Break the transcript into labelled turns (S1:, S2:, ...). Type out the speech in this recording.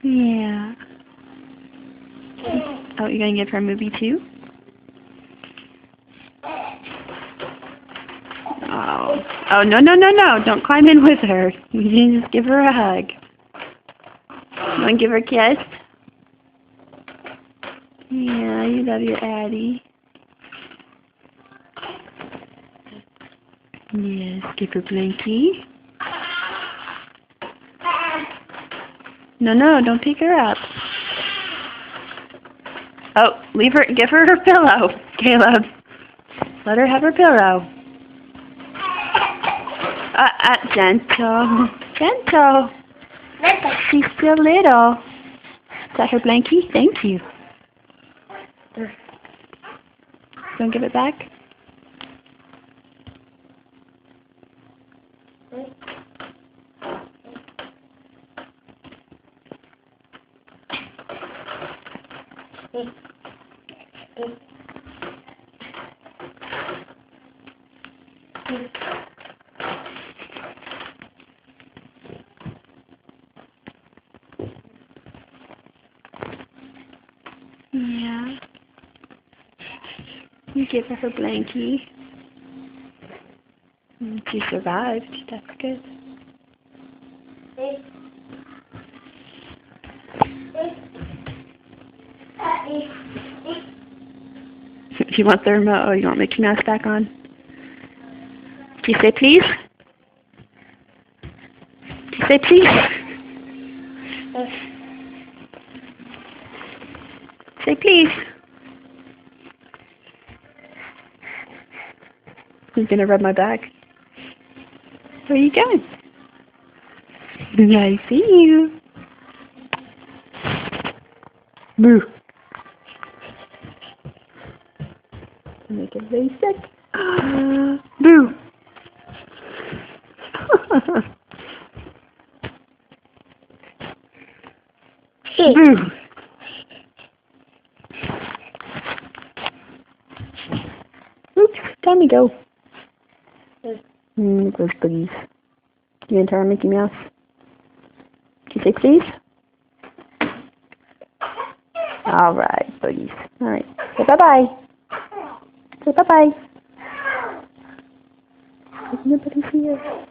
S1: Yeah. Oh, you're gonna give her a movie too? Oh. Oh, no, no, no, no. Don't climb in with her. You can just give her a hug. You wanna give her a kiss? Yeah, you love your Addie. Yes, give her Blinky. No, no, don't pick her up. Oh, leave her, give her her pillow, Caleb. Let her have her pillow. Gentle. Gentle. She's still little. Is that her blankie? Thank you. Don't give it back? Yeah. You give her her blankie. She survived. That's good. She wants the remote. Oh, you want Mickey Mouse back on? Can you say please? Can you say please? Say please. He's gonna rub my back. Where are you going? I see you. Moo. Make it very sick. Boo. Boo. Oops, time to go. Those boogies. You gonna tell her Mickey Mouse? Can you say please? Alright, boogies. Alright. Say bye-bye. Say bye-bye. Nobody here.